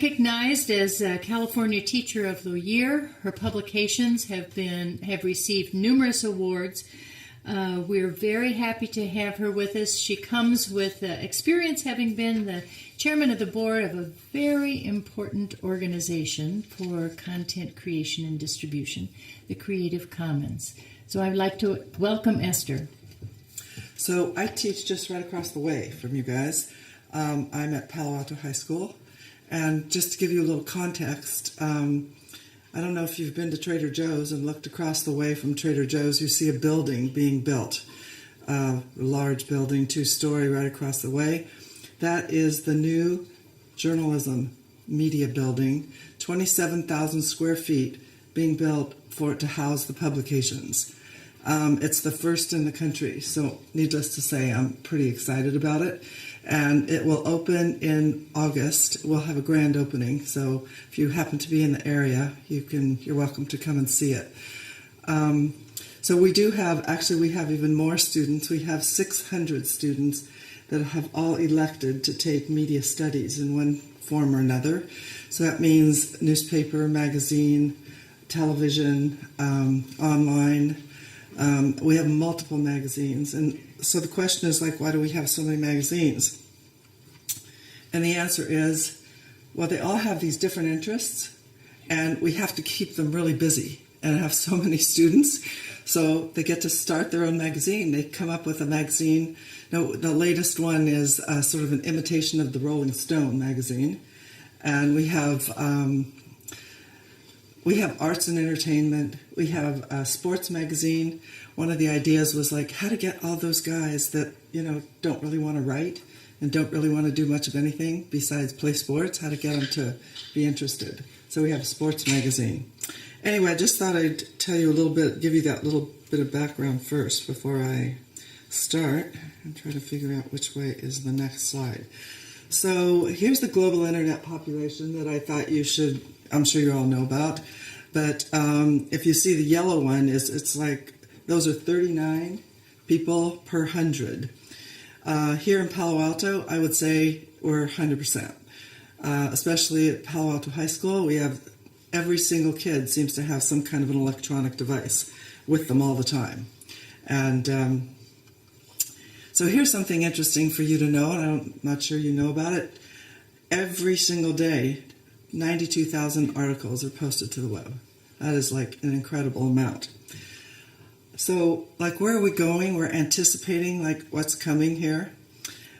recognized as California Teacher of the Year. Her publications have received numerous awards. We're very happy to have her with us. She comes with experience having been the chairman of the board of a very important organization for content creation and distribution, the Creative Commons. So I'd like to welcome Esther. So I teach just right across the way from you guys. I'm at Palo Alto High School. And just to give you a little context, I don't know if you've been to Trader Joe's and looked across the way from Trader Joe's, you see a building being built, a large building, 2-story right across the way. That is the new journalism media building, 27,000 square feet being built for it to house the publications. It's the first in the country, so needless to say, I'm pretty excited about it. And it will open in August. We'll have a grand opening, so if you happen to be in the area, you're welcome to come and see it. So we have even more students. We have 600 students that have all elected to take media studies in one form or another. So that means newspaper, magazine, television, online. We have multiple magazines, and so the question is, why do we have so many magazines? And the answer is, well, they all have these different interests, and we have to keep them really busy and have so many students, so they get to start their own magazine. They come up with a magazine. Now, the latest one is sort of an imitation of the Rolling Stone magazine, and we have arts and entertainment. We have a sports magazine. One of the ideas was how to get all those guys that, don't really want to write and don't really want to do much of anything besides play sports, how to get them to be interested. So we have a sports magazine. Anyway, I just thought I'd tell you a little bit, give you that little bit of background first before I start and try to figure out which way is the next slide. So here's the global internet population that I thought I'm sure you all know about. But if you see the yellow one, it's those are 39 people per 100. Here in Palo Alto, I would say we're 100%. Especially at Palo Alto High School, we have every single kid seems to have some kind of an electronic device with them all the time. And so here's something interesting for you to know, and I'm not sure you know about it. Every single day, 92,000 articles are posted to the web. That is an incredible amount. So, where are we going? We're anticipating, what's coming here.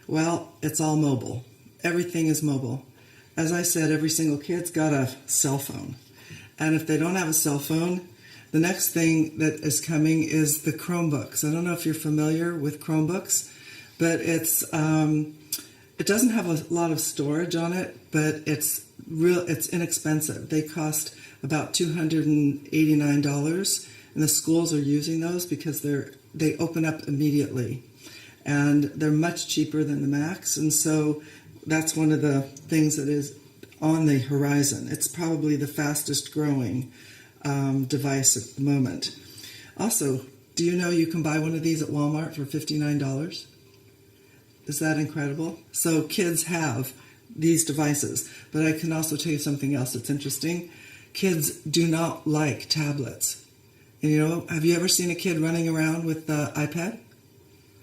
Well, it's all mobile. Everything is mobile. As I said, every single kid's got a cell phone. And if they don't have a cell phone, the next thing that is coming is the Chromebooks. I don't know if you're familiar with Chromebooks, but it's it doesn't have a lot of storage on it, but it's inexpensive. They cost about $289, and the schools are using those because they open up immediately, and they're much cheaper than the Macs, and so that's one of the things that is on the horizon. It's probably the fastest growing device at the moment. Also, do you know you can buy one of these at Walmart for $59? Is that incredible? So kids have these devices, but I can also tell you something else that's interesting. Kids do not like tablets. And have you ever seen a kid running around with the iPad?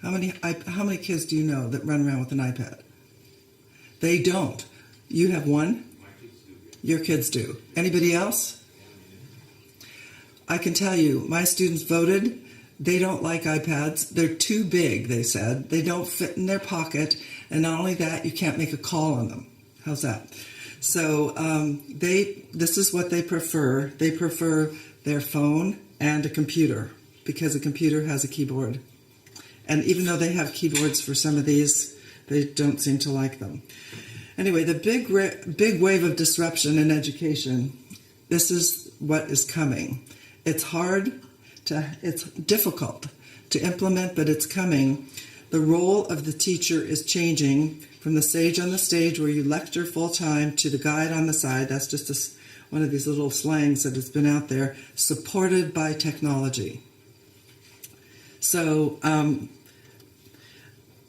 How many kids do you know that run around with an iPad? They don't. You have one? My kids do. Your kids do. Anybody else? I can tell you, my students voted. They don't like iPads. They're too big, they said. They don't fit in their pocket. And not only that, you can't make a call on them. How's that? So this is what they prefer. They prefer their phone and a computer because a computer has a keyboard. And even though they have keyboards for some of these, they don't seem to like them. Anyway, the big wave of disruption in education, this is what is coming. It's difficult to implement, but it's coming. The role of the teacher is changing from the sage on the stage where you lecture full time to the guide on the side. That's just one of these little slangs that has been out there, supported by technology. So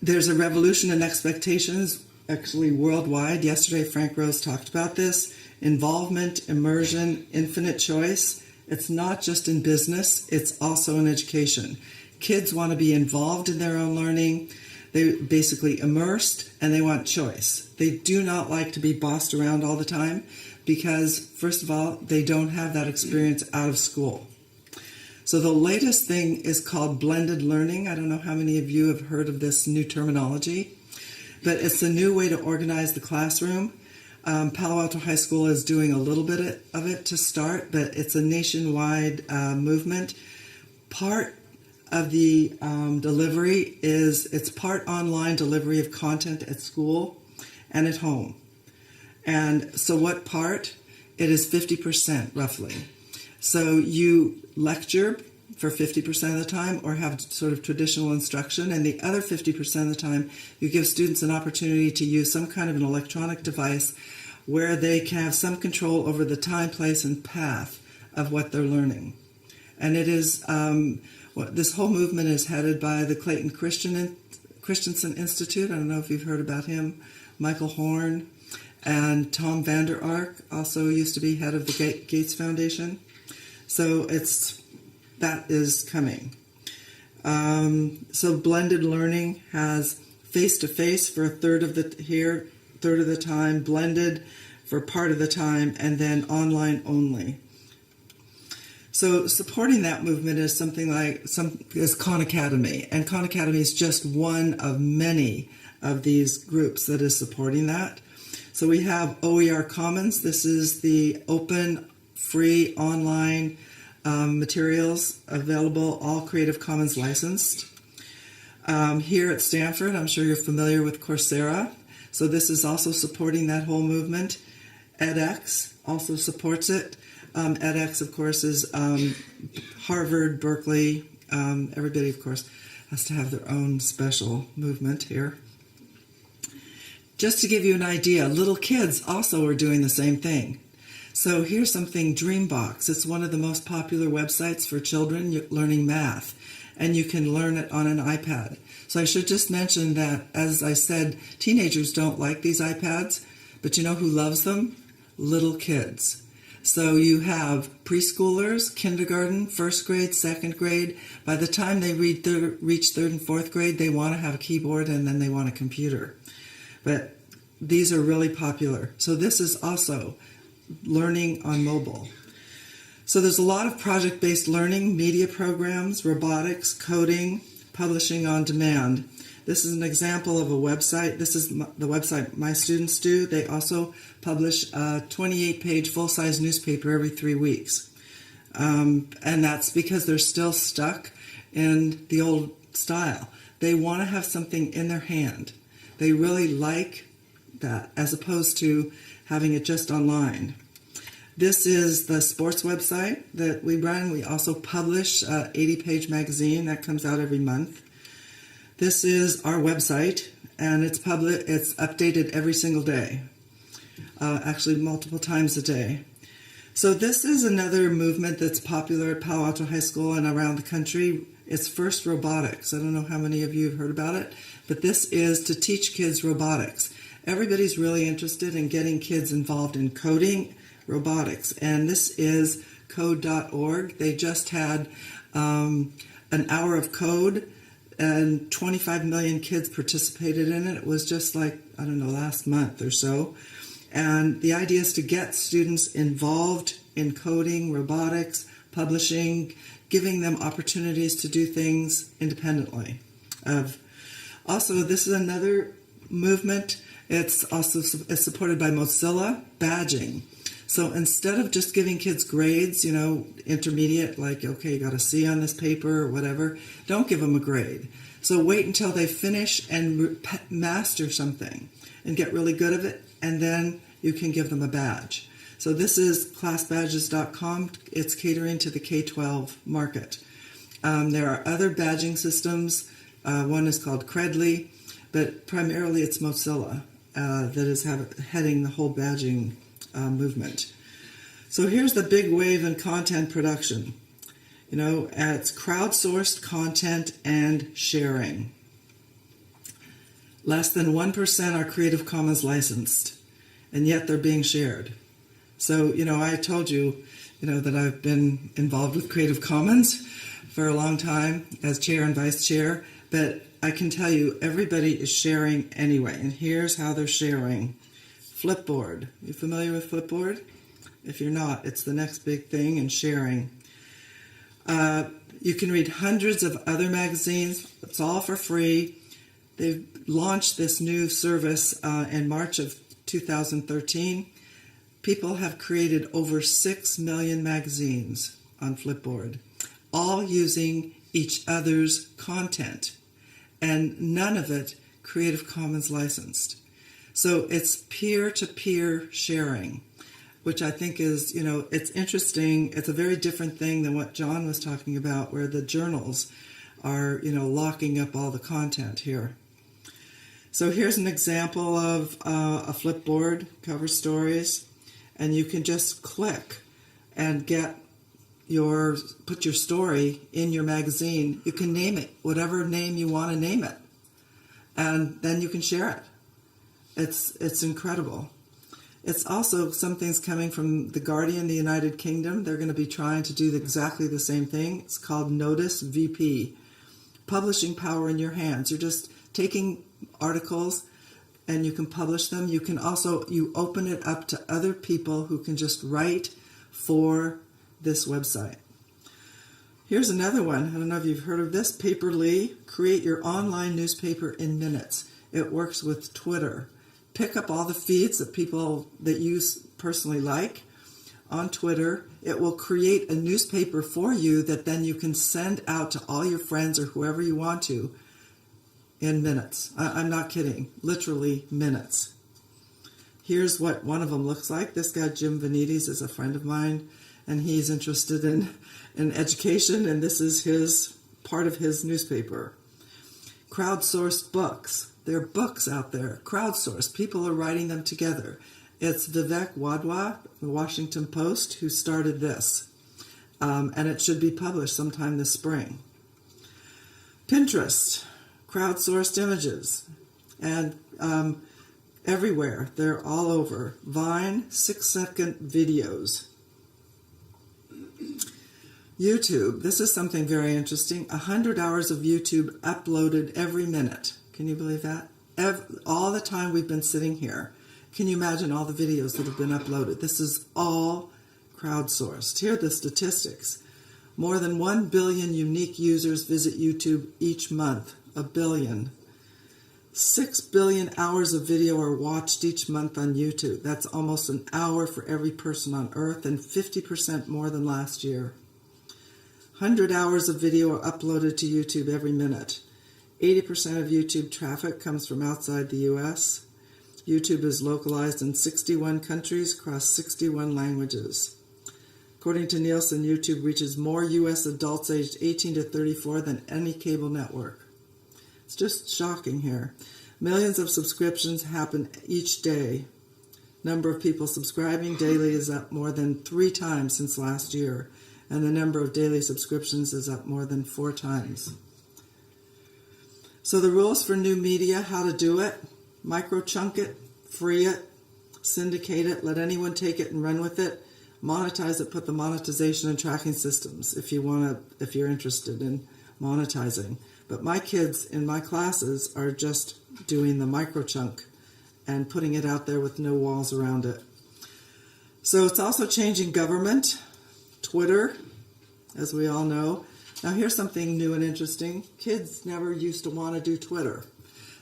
there's a revolution in expectations. actually worldwide. Yesterday, Frank Rose talked about this. Involvement, immersion, infinite choice. It's not just in business, it's also in education. Kids want to be involved in their own learning. They're basically immersed, and they want choice. They do not like to be bossed around all the time because, first of all, they don't have that experience out of school. So the latest thing is called blended learning. I don't know how many of you have heard of this new terminology, but it's a new way to organize the classroom. Palo Alto High School is doing a little bit of it to start, but it's a nationwide movement. Part of the delivery is it's part online delivery of content at school and at home. And so what part? It is 50% roughly. So you lecture for 50% of the time or have sort of traditional instruction, and the other 50% of the time you give students an opportunity to use some kind of an electronic device where they can have some control over the time, place, and path of what they're learning. And it is, this whole movement is headed by the Clayton Christensen Institute. I don't know if you've heard about him. Michael Horn and Tom Vander Ark also used to be head of the Gates Foundation. So that is coming. So blended learning has face-to-face for a third of the time, blended for part of the time, and then online only. So supporting that movement is something like Khan Academy, and Khan Academy is just one of many of these groups that is supporting that. So we have OER Commons. This is the open, free, online materials available, all Creative Commons licensed. Here at Stanford, I'm sure you're familiar with Coursera. So this is also supporting that whole movement. edX also supports it. edX, of course, is Harvard, Berkeley. Everybody, of course, has to have their own special movement here. Just to give you an idea, little kids also are doing the same thing. So here's something, Dreambox. It's one of the most popular websites for children learning math, and you can learn it on an iPad. So I should just mention that, as I said, teenagers don't like these iPads, but you know who loves them? Little kids. So you have preschoolers, kindergarten, first grade, second grade. By the time they reach third and fourth grade, they want to have a keyboard and then they want a computer. But these are really popular. So this is also learning on mobile. So there's a lot of project-based learning, media programs, robotics, coding, publishing on demand. This is an example of a website. This is the website my students do. They also publish a 28-page full-size newspaper every 3 weeks. And that's because they're still stuck in the old style. They want to have something in their hand. They really like that, as opposed to having it just online. This is the sports website that we run. We also publish an 80-page magazine that comes out every month. This is our website, and it's updated every single day, actually multiple times a day. So this is another movement that's popular at Palo Alto High School and around the country. It's FIRST Robotics. I don't know how many of you have heard about it, but this is to teach kids robotics. Everybody's really interested in getting kids involved in coding robotics, and this is code.org. They just had an hour of code, and 25 million kids participated in it. It was just like, I don't know, last month or so. And the idea is to get students involved in coding, robotics, publishing, giving them opportunities to do things independently. Also, this is another movement. It's supported by Mozilla, badging. So instead of just giving kids grades, intermediate, like, okay, you got a C on this paper or whatever, don't give them a grade. So wait until they finish and master something and get really good at it, and then you can give them a badge. So this is classbadges.com. It's catering to the K-12 market. There are other badging systems. One is called Credly, but primarily it's Mozilla that is heading the whole badging movement. So here's the big wave in content production. It's crowdsourced content and sharing. Less than 1% are Creative Commons licensed, and yet they're being shared. So, I told you, that I've been involved with Creative Commons for a long time as chair and vice chair, but I can tell you everybody is sharing anyway, and here's how they're sharing. Flipboard. You familiar with Flipboard? If you're not, it's the next big thing in sharing. You can read hundreds of other magazines. It's all for free. They've launched this new service in March of 2013. People have created over 6 million magazines on Flipboard, all using each other's content, and none of it Creative Commons licensed. So it's peer-to-peer sharing, which I think is, it's interesting. It's a very different thing than what John was talking about, where the journals are, locking up all the content here. So here's an example of a Flipboard, cover stories, and you can just click and put your story in your magazine. You can name it, whatever name you want to name it, and then you can share it. It's incredible. It's also something's coming from The Guardian, the United Kingdom. They're going to be trying to do exactly the same thing. It's called Notice VP, publishing power in your hands. You're just taking articles and you can publish them. You can also, you open it up to other people who can just write for this website. Here's another one. I don't know if you've heard of this. Paperly, create your online newspaper in minutes. It works with Twitter. Pick up all the feeds that people that you personally like on Twitter. It will create a newspaper for you that then you can send out to all your friends or whoever you want to in minutes. I'm not kidding. Literally minutes. Here's what one of them looks like. This guy, Jim Vanites, is a friend of mine, and he's interested in education, and this is his part of his newspaper. Crowdsourced books. There are books out there, crowdsourced. People are writing them together. It's Vivek Wadhwa, the Washington Post, who started this. And it should be published sometime this spring. Pinterest, crowdsourced images. And everywhere, they're all over. Vine, 6-second videos. YouTube, this is something very interesting. 100 hours of YouTube uploaded every minute. Can you believe that? All the time we've been sitting here. Can you imagine all the videos that have been uploaded? This is all crowdsourced. Here are the statistics. More than 1 billion unique users visit YouTube each month. 1 billion. 6 billion hours of video are watched each month on YouTube. That's almost an hour for every person on Earth and 50% more than last year. 100 hours of video are uploaded to YouTube every minute. 80% of YouTube traffic comes from outside the U.S. YouTube is localized in 61 countries across 61 languages. According to Nielsen, YouTube reaches more U.S. adults aged 18 to 34 than any cable network. It's just shocking here. Millions of subscriptions happen each day. Number of people subscribing daily is up more than 3 times since last year, and the number of daily subscriptions is up more than 4 times. So the rules for new media, how to do it: micro-chunk it, free it, syndicate it, let anyone take it and run with it, monetize it, put the monetization and tracking systems if you're interested in monetizing. But my kids in my classes are just doing the micro-chunk and putting it out there with no walls around it. So it's also changing government. Twitter, as we all know. Now here's something new and interesting. Kids never used to want to do Twitter.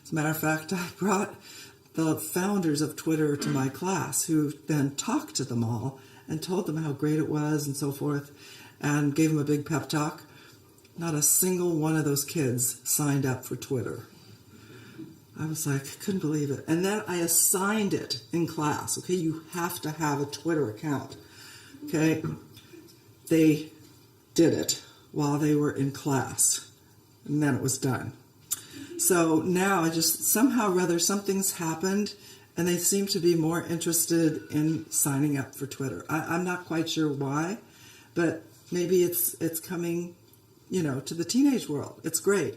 As a matter of fact, I brought the founders of Twitter to my class, who then talked to them all and told them how great it was and so forth, and gave them a big pep talk. Not a single one of those kids signed up for Twitter. I was like, I couldn't believe it. And then I assigned it in class. Okay, you have to have a Twitter account. Okay, they did it while they were in class, and then it was done. So now I just, somehow or other, something's happened, and they seem to be more interested in signing up for Twitter. I'm not quite sure why, but maybe it's coming, to the teenage world. It's great.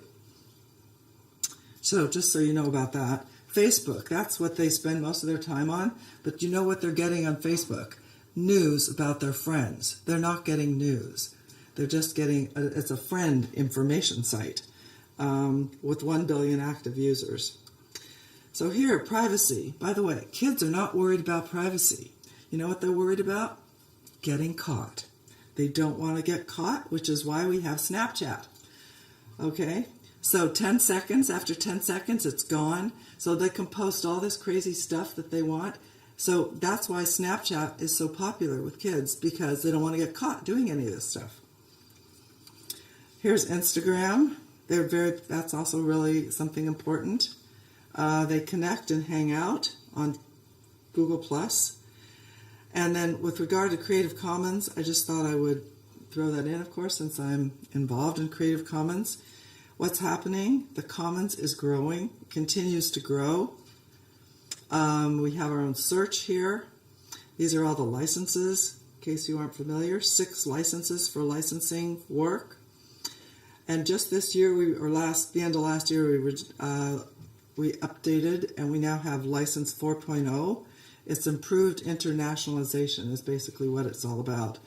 So just so you know about that, Facebook, that's what they spend most of their time on. But you know what they're getting on Facebook? News about their friends. They're not getting news. They're just getting, it's a friend information site with 1 billion active users. So here, privacy. By the way, kids are not worried about privacy. You know what they're worried about? Getting caught. They don't want to get caught, which is why we have Snapchat. Okay? So 10 seconds, after 10 seconds, it's gone. So they can post all this crazy stuff that they want. So that's why Snapchat is so popular with kids, because they don't want to get caught doing any of this stuff. Here's Instagram. That's also really something important. They connect and hang out on Google+. And then with regard to Creative Commons, I just thought I would throw that in, of course, since I'm involved in Creative Commons. What's happening? The Commons is growing, continues to grow. We have our own search here. These are all the licenses, in case you aren't familiar. 6 licenses for licensing work. And just this year, the end of last year, we updated, and we now have license 4.0. It's improved internationalization is basically what it's all about.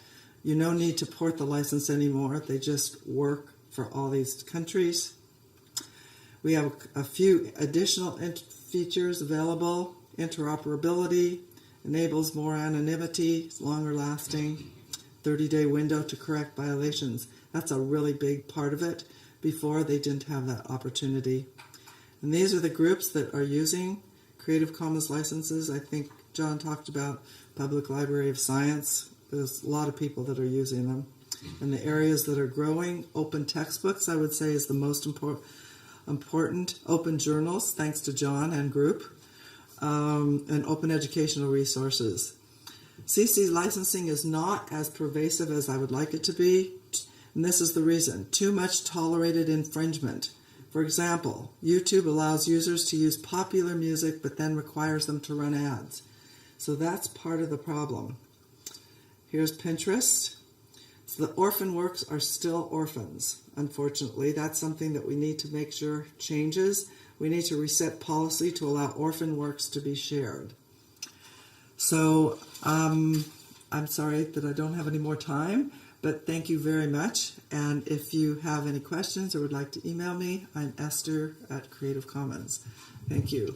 You no need to port the license anymore. They just work for all these countries. We have a few additional features available. Interoperability enables more anonymity, longer lasting, 30-day window to correct violations. That's a really big part of it. Before, they didn't have that opportunity. And these are the groups that are using Creative Commons licenses. I think John talked about Public Library of Science. There's a lot of people that are using them. And the areas that are growing, open textbooks, I would say, is the most important. Open journals, thanks to John and group, and open educational resources. CC licensing is not as pervasive as I would like it to be, and this is the reason. Too much tolerated infringement. For example, YouTube allows users to use popular music but then requires them to run ads. So that's part of the problem. Here's Pinterest. So the orphan works are still orphans, unfortunately. That's something that we need to make sure changes. We need to reset policy to allow orphan works to be shared. So I'm sorry that I don't have any more time, but thank you very much. And if you have any questions or would like to email me, I'm Esther at Creative Commons. Thank you.